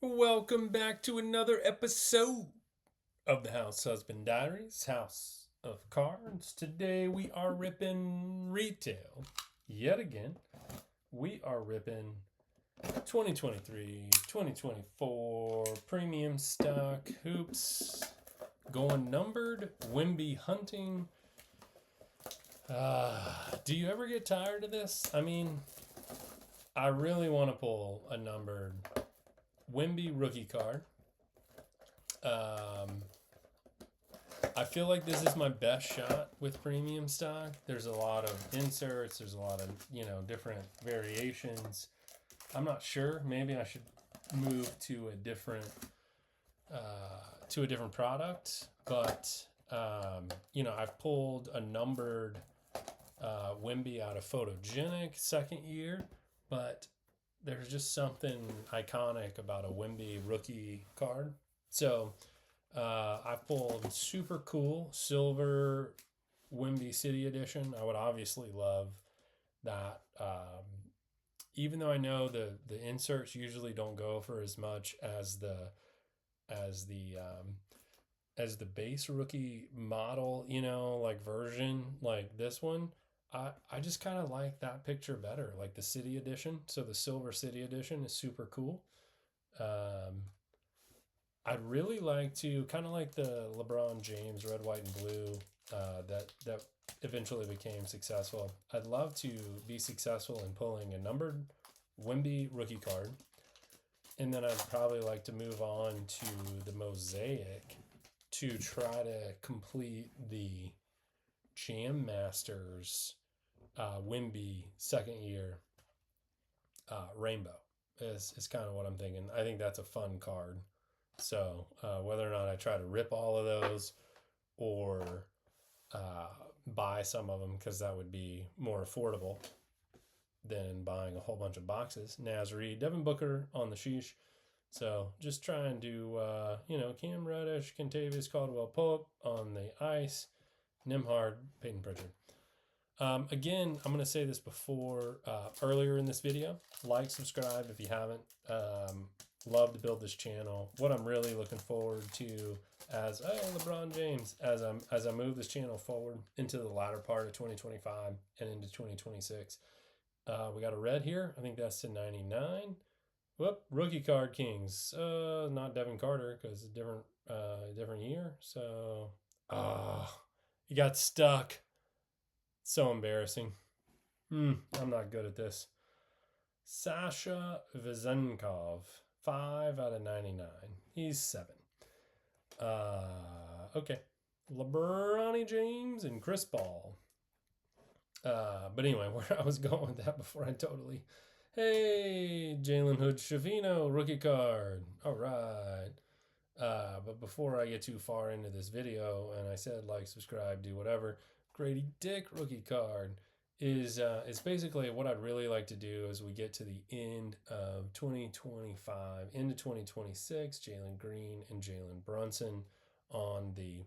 Welcome back to another episode of the House Husband Diaries, House of Cards. Today we are ripping retail yet again. We are ripping 2023, 2024 premium stock hoops, going numbered, Wemby hunting. Do you ever get tired of this? I mean, I really want to pull a numbered Wemby rookie card. I feel like this is my best shot with premium stock. There's a lot of inserts. There's a lot of different variations. I'm not sure. Maybe I should move to a different product. But I've pulled a numbered Wemby out of Photogenic second year, but there's just something iconic about a Wemby rookie card. So I pulled super cool silver Wemby City Edition. I would obviously love that. Even though I know the inserts usually don't go for as much as the base rookie model, like version like this one. I just kind of like that picture better, like the City Edition. So the Silver City Edition is super cool. I'd really like to, kind of like the LeBron James red, white, and blue that eventually became successful. I'd love to be successful in pulling a numbered Wemby rookie card. And then I'd probably like to move on to the Mosaic to try to complete the Jam Masters Wemby second year Rainbow is kind of what I'm thinking. I think that's a fun card. So whether or not I try to rip all of those or buy some of them, because that would be more affordable than buying a whole bunch of boxes. Nasri, Devin Booker on the sheesh. So just trying to, Cam Reddish, Kentavious Caldwell Pope on the ice, Nimhard, Peyton Pritchard. Again, I'm going to say this before, earlier in this video. Like, subscribe if you haven't. Love to build this channel. What I'm really looking forward to as LeBron James, as I move this channel forward into the latter part of 2025 and into 2026. We got a red here. I think that's to 99. Whoop, rookie card Kings. Not Devin Carter because it's a different year. So, he got stuck. So embarrassing. I'm not good at this. Sasha Vezenkov, 5 out of 99. He's 7. Okay. LeBron James and Chris Paul. But anyway, where I was going with that before I totally... Hey, Jalen Hood Shavino, rookie card. All right. But before I get too far into this video, and I said like, subscribe, do whatever, Grady Dick rookie card is basically what I'd really like to do as we get to the end of 2025, into 2026, Jalen Green and Jalen Brunson on the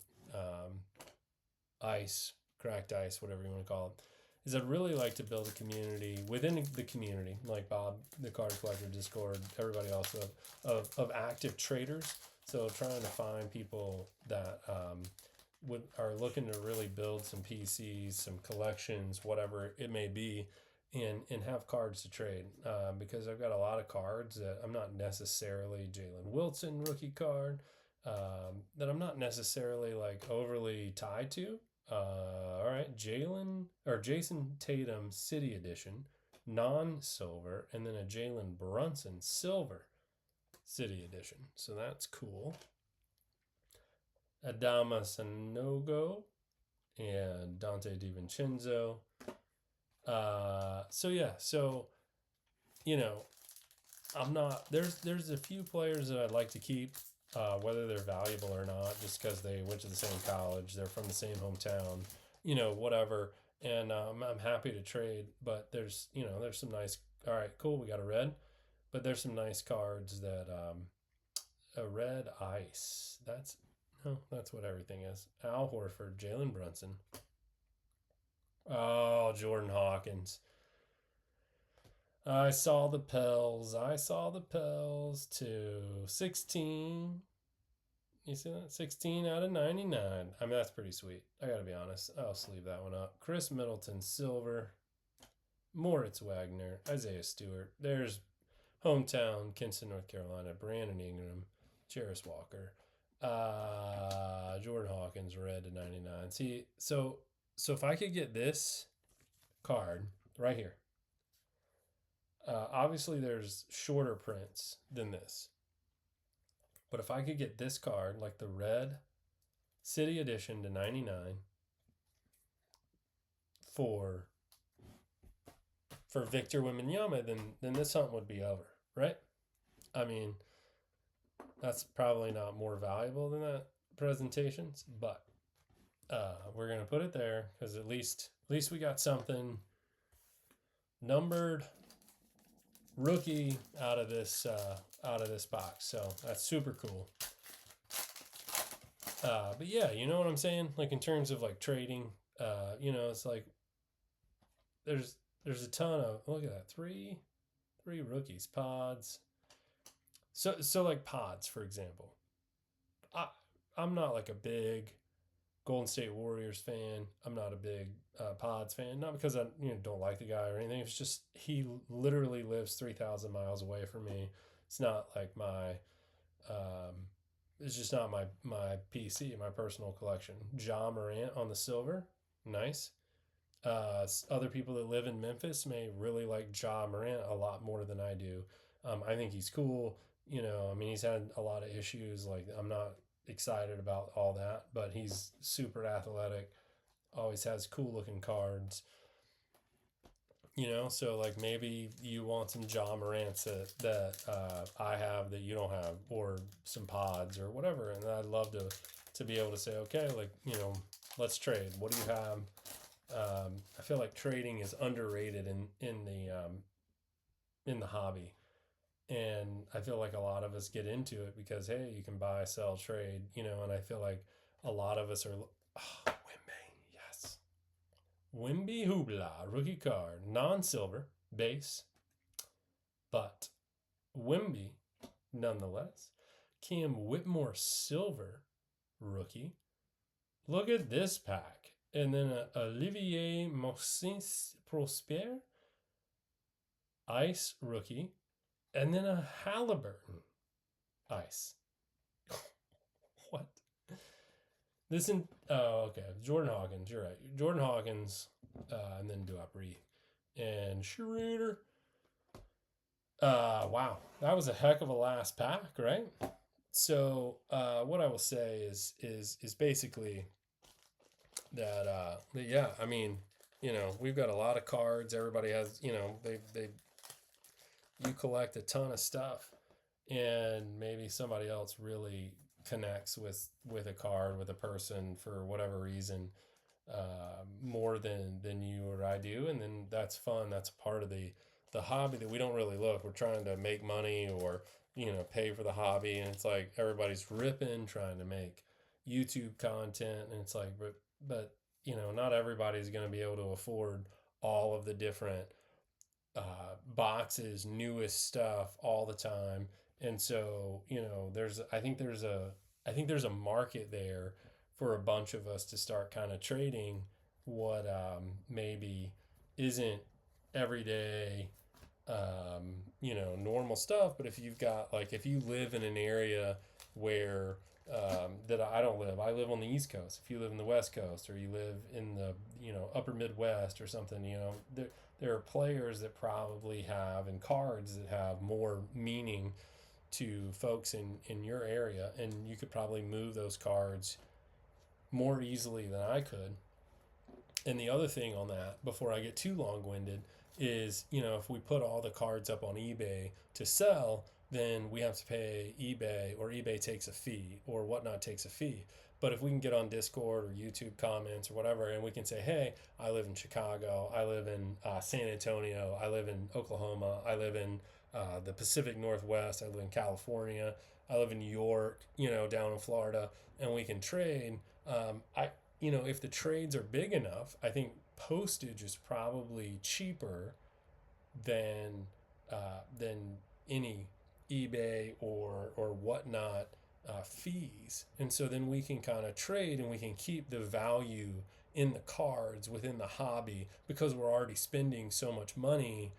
ice, cracked ice, whatever you want to call it, is I'd really like to build a community within the community, like Bob, the Card Collector Discord, everybody else of active traders. So trying to find people that are looking to really build some PCs, some collections, whatever it may be, and have cards to trade. Because I've got a lot of cards that I'm not necessarily Jalen Wilson rookie card, that I'm not necessarily like overly tied to. All right, Jason Tatum City Edition, non-silver, and then a Jalen Brunson silver City Edition. So that's cool. Adama Sanogo and Dante DiVincenzo. I'm not, there's a few players that I'd like to keep, whether they're valuable or not, just because they went to the same college, they're from the same hometown, whatever. And I'm happy to trade, but there's some nice, all right, cool, we got a red, but there's some nice cards that, a red ice, that's what everything is. Al Horford, Jalen Brunson. Oh, Jordan Hawkins. I saw the pills. I saw the pills to 16. You see that? 16 out of 99. I mean, that's pretty sweet. I got to be honest. I'll sleeve that one up. Chris Middleton, silver. Moritz Wagner, Isaiah Stewart. There's hometown, Kinston, North Carolina. Brandon Ingram, Jarris Walker. Jordan Hawkins, red to 99. See, so if I could get this card right here, obviously there's shorter prints than this, but if I could get this card, like the red City Edition to 99 for Victor Wembanyama, then this hunt would be over, right? I mean, that's probably not more valuable than that presentations, but we're gonna put it there because at least we got something numbered rookie out of this box. So that's super cool. But yeah, you know what I'm saying? Like in terms of like trading, it's like there's a ton of, look at that, three rookies, pods. So like pods, for example. I'm not like a big Golden State Warriors fan. I'm not a big Pods fan. Not because I don't like the guy or anything. It's just he literally lives 3,000 miles away from me. It's not like my. It's just not my PC, my personal collection. Ja Morant on the silver, nice. Other people that live in Memphis may really like Ja Morant a lot more than I do. I think he's cool. I mean, he's had a lot of issues. Like, I'm not excited about all that, but he's super athletic, always has cool looking cards. So like maybe you want some Ja Morants that I have that you don't have, or some pods or whatever, and I'd love to be able to say, okay, like let's trade. What do you have? I feel like trading is underrated in the hobby, and I feel like a lot of us get into it because hey, you can buy, sell, trade, and I feel like a lot of us are. Oh, Wemby, yes, Wemby Hoobla, rookie card, non-silver base, but Wemby nonetheless. Cam Whitmore silver rookie. Look at this pack, and then Olivier Mossis Prosper ice rookie. And then a Halliburton ice. What? Okay. Jordan Hawkins, you're right. Jordan Hawkins, and then Dupree and Schroeder. Wow. That was a heck of a last pack, right? So, what I will say is basically that, yeah, I mean, we've got a lot of cards. Everybody has, you collect a ton of stuff, and maybe somebody else really connects with a card, with a person for whatever reason, more than you or I do, and then that's fun. That's part of the hobby that we don't really look. We're trying to make money or pay for the hobby, and it's like everybody's ripping, trying to make YouTube content, and it's like, but not everybody's going to be able to afford all of the different boxes, newest stuff all the time. And so, I think there's a market there for a bunch of us to start kind of trading what maybe isn't everyday, normal stuff. But if you've got, like, if you live in an area where that I don't live, I live on the East Coast. If you live in the West Coast, or you live in the upper Midwest or something, there are players that probably have, and cards that have more meaning to folks in your area, and you could probably move those cards more easily than I could. And the other thing on that, before I get too long-winded, is if we put all the cards up on eBay to sell, then we have to pay eBay, or eBay takes a fee, or whatnot takes a fee. But if we can get on Discord or YouTube comments or whatever, and we can say, hey, I live in Chicago, I live in San Antonio, I live in Oklahoma, I live in the Pacific Northwest, I live in California, I live in New York, down in Florida, and we can trade. If the trades are big enough, I think postage is probably cheaper than than any eBay or whatnot fees. And so then we can kind of trade and we can keep the value in the cards within the hobby because we're already spending so much money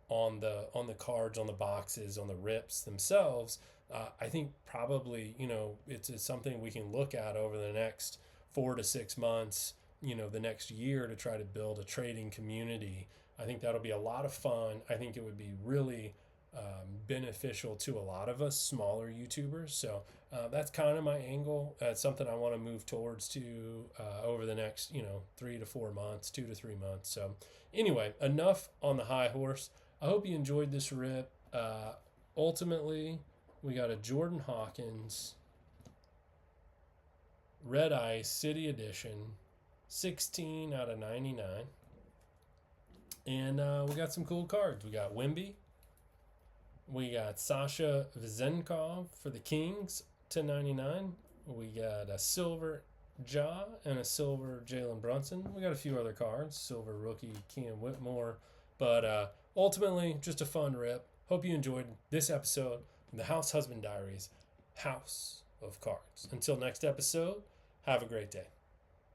on the cards, on the boxes, on the rips themselves. I think probably it's something we can look at over the next 4 to 6 months, the next year to try to build a trading community. I think that'll be a lot of fun. I think it would be really beneficial to a lot of us smaller YouTubers. So that's kind of my angle. It's something I want to move towards to over the next 3 to 4 months, 2 to 3 months. So anyway, enough on the high horse. I hope you enjoyed this rip. Ultimately, we got a Jordan Hawkins Red Ice City Edition, 16 out of 99. And we got some cool cards. We got Wemby. We got Sasha Vezenkov for the Kings, 10.99. We got a silver Ja and a silver Jalen Brunson. We got a few other cards. Silver rookie Cam Whitmore. But ultimately, just a fun rip. Hope you enjoyed this episode of the House Husband Diaries, House of Cards. Until next episode, have a great day.